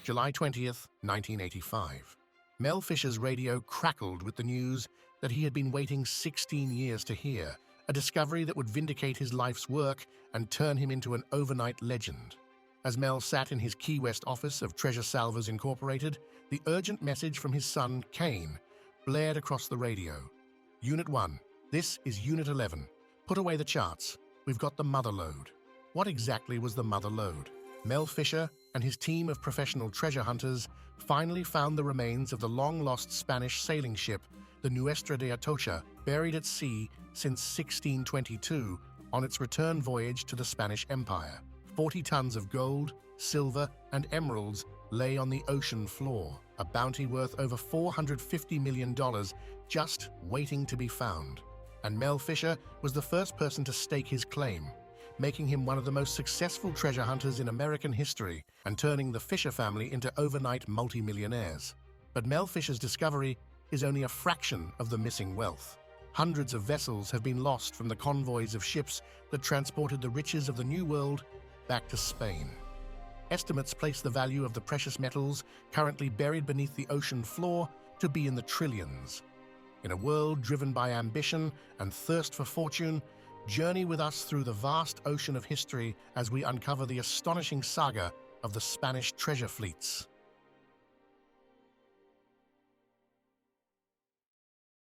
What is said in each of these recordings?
July 20th, 1985. Mel Fisher's radio crackled with the news that he had been waiting 16 years to hear, a discovery that would vindicate his life's work and turn him into an overnight legend. As Mel sat in his Key West office of Treasure Salvers Incorporated, the urgent message from his son, Kane, blared across the radio. Unit 1, this is Unit 11. Put away the charts. We've got the mother lode. What exactly was the mother lode? Mel Fisher and his team of professional treasure hunters finally found the remains of the long-lost Spanish sailing ship, the Nuestra de Atocha, buried at sea since 1622 on its return voyage to the Spanish Empire. 40 tons of gold, silver, and emeralds lay on the ocean floor, a bounty worth over $450 million just waiting to be found. And Mel Fisher was the first person to stake his claim, making him one of the most successful treasure hunters in American history and turning the Fisher family into overnight multimillionaires. But Mel Fisher's discovery is only a fraction of the missing wealth. Hundreds of vessels have been lost from the convoys of ships that transported the riches of the New World back to Spain. Estimates place the value of the precious metals currently buried beneath the ocean floor to be in the trillions. In a world driven by ambition and thirst for fortune, journey with us through the vast ocean of history as we uncover the astonishing saga of the Spanish treasure fleets.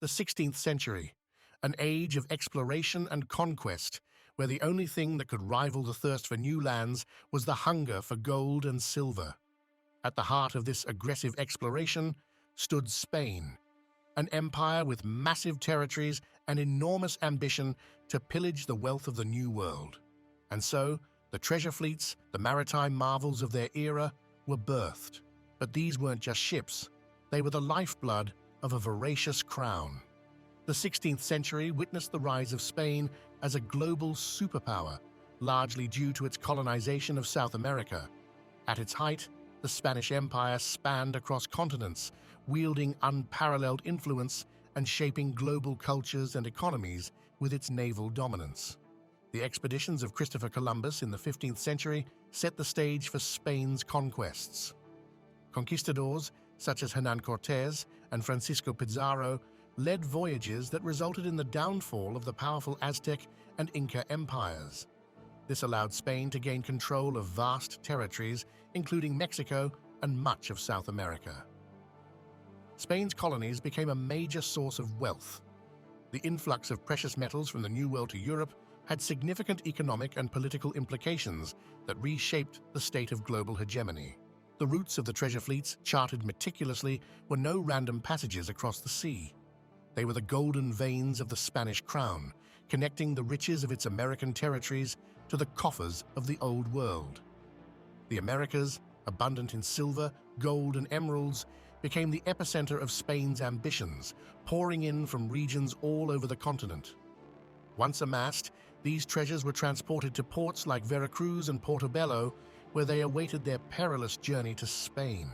The 16th century, an age of exploration and conquest, where the only thing that could rival the thirst for new lands was the hunger for gold and silver. At the heart of this aggressive exploration stood Spain, an empire with massive territories and enormous ambition to pillage the wealth of the New World. And so, the treasure fleets, the maritime marvels of their era, were birthed. But these weren't just ships. They were the lifeblood of a voracious crown. The 16th century witnessed the rise of Spain as a global superpower, largely due to its colonization of South America. At its height, the Spanish Empire spanned across continents, wielding unparalleled influence and shaping global cultures and economies with its naval dominance. The expeditions of Christopher Columbus in the 15th century set the stage for Spain's conquests. Conquistadors such as Hernán Cortés and Francisco Pizarro led voyages that resulted in the downfall of the powerful Aztec and Inca empires. This allowed Spain to gain control of vast territories, including Mexico and much of South America. Spain's colonies became a major source of wealth. The influx of precious metals from the New World to Europe had significant economic and political implications that reshaped the state of global hegemony. The routes of the treasure fleets, charted meticulously, were no random passages across the sea. They were the golden veins of the Spanish crown, connecting the riches of its American territories to the coffers of the Old World. The Americas, abundant in silver, gold, and emeralds, became the epicenter of Spain's ambitions, pouring in from regions all over the continent. Once amassed, these treasures were transported to ports like Veracruz and Portobello, where they awaited their perilous journey to Spain.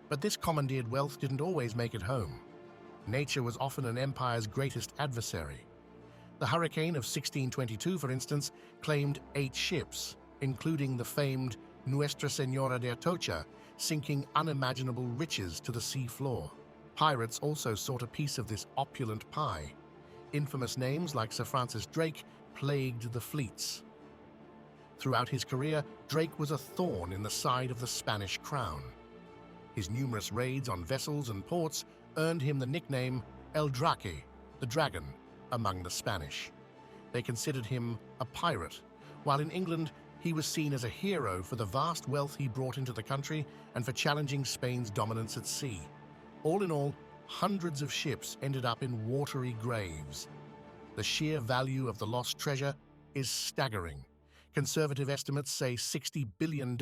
But this commandeered wealth didn't always make it home. Nature was often an empire's greatest adversary. The hurricane of 1622, for instance, claimed 8 ships, including the famed Nuestra Señora de Atocha, sinking unimaginable riches to the sea floor. Pirates also sought a piece of this opulent pie. Infamous names like Sir Francis Drake plagued the fleets. Throughout his career, Drake was a thorn in the side of the Spanish crown. His numerous raids on vessels and ports earned him the nickname El Drake, the dragon, among the Spanish. They considered him a pirate, while in England he was seen as a hero for the vast wealth he brought into the country and for challenging Spain's dominance at sea. All in all, hundreds of ships ended up in watery graves. The sheer value of the lost treasure is staggering. Conservative estimates say $60 billion,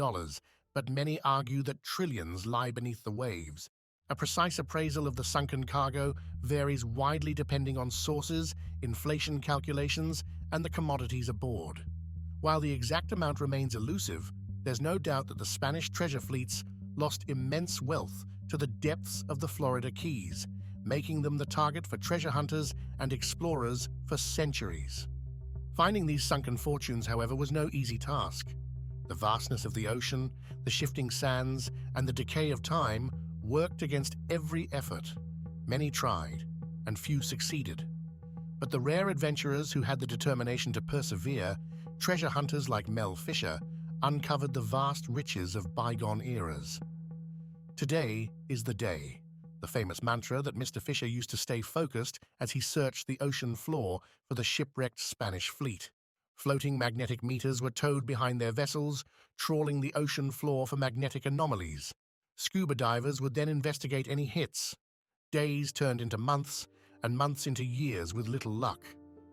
but many argue that trillions lie beneath the waves. A precise appraisal of the sunken cargo varies widely depending on sources, inflation calculations, and the commodities aboard. While the exact amount remains elusive, there's no doubt that the Spanish treasure fleets lost immense wealth to the depths of the Florida Keys, making them the target for treasure hunters and explorers for centuries. Finding these sunken fortunes, however, was no easy task. The vastness of the ocean, the shifting sands, and the decay of time worked against every effort. Many tried, and few succeeded. But the rare adventurers who had the determination to persevere, treasure hunters like Mel Fisher, uncovered the vast riches of bygone eras. Today is the day, the famous mantra that Mr. Fisher used to stay focused as he searched the ocean floor for the shipwrecked Spanish fleet. Floating magnetic meters were towed behind their vessels, trawling the ocean floor for magnetic anomalies. Scuba divers would then investigate any hits. Days turned into months, and months into years with little luck.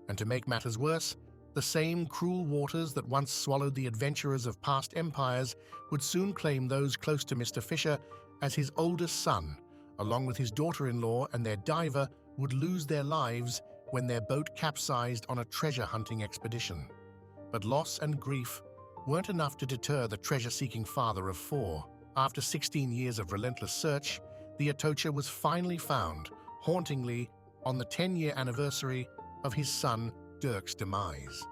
And to make matters worse, the same cruel waters that once swallowed the adventurers of past empires would soon claim those close to Mr. Fisher as his oldest son, along with his daughter-in-law and their diver, would lose their lives when their boat capsized on a treasure-hunting expedition. But loss and grief weren't enough to deter the treasure-seeking father of four. After 16 years of relentless search, the Atocha was finally found, hauntingly, on the 10-year anniversary of his son Dirk's demise.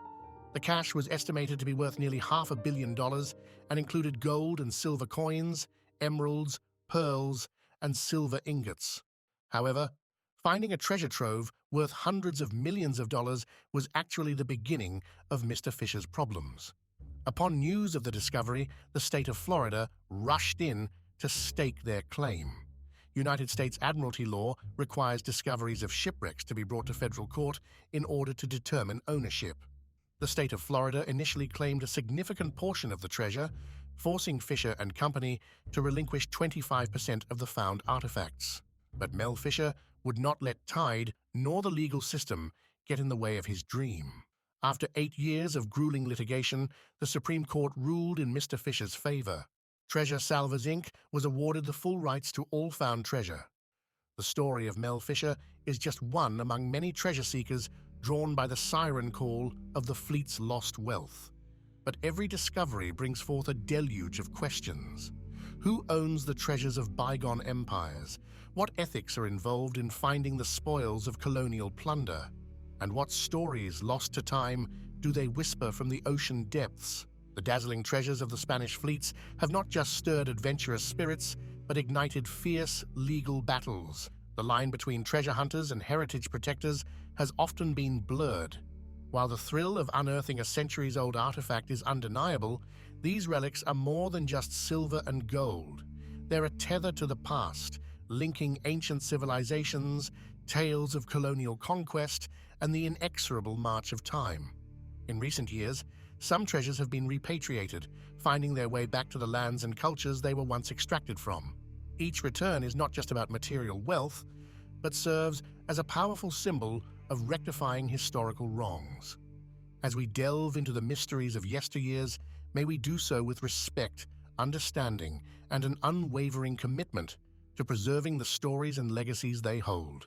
The cache was estimated to be worth nearly $500 million and included gold and silver coins, emeralds, pearls, and silver ingots. However, finding a treasure trove worth hundreds of millions of dollars was actually the beginning of Mr. Fisher's problems. Upon news of the discovery, the state of Florida rushed in to stake their claim. United States Admiralty law requires discoveries of shipwrecks to be brought to federal court in order to determine ownership. The state of Florida initially claimed a significant portion of the treasure, forcing Fisher and Company to relinquish 25% of the found artifacts. But Mel Fisher would not let tide nor the legal system get in the way of his dream. After 8 years of grueling litigation, the Supreme Court ruled in Mr. Fisher's favor. Treasure Salvers, Inc. was awarded the full rights to all found treasure. The story of Mel Fisher is just one among many treasure seekers drawn by the siren call of the fleet's lost wealth. But every discovery brings forth a deluge of questions. Who owns the treasures of bygone empires? What ethics are involved in finding the spoils of colonial plunder? And what stories, lost to time, do they whisper from the ocean depths? The dazzling treasures of the Spanish fleets have not just stirred adventurous spirits, but ignited fierce legal battles. The line between treasure hunters and heritage protectors has often been blurred. While the thrill of unearthing a centuries-old artifact is undeniable, these relics are more than just silver and gold. They're a tether to the past, linking ancient civilizations, tales of colonial conquest, and the inexorable march of time. In recent years, some treasures have been repatriated, finding their way back to the lands and cultures they were once extracted from. Each return is not just about material wealth, but serves as a powerful symbol of rectifying historical wrongs. As we delve into the mysteries of yesteryears, may we do so with respect, understanding, and an unwavering commitment to preserving the stories and legacies they hold.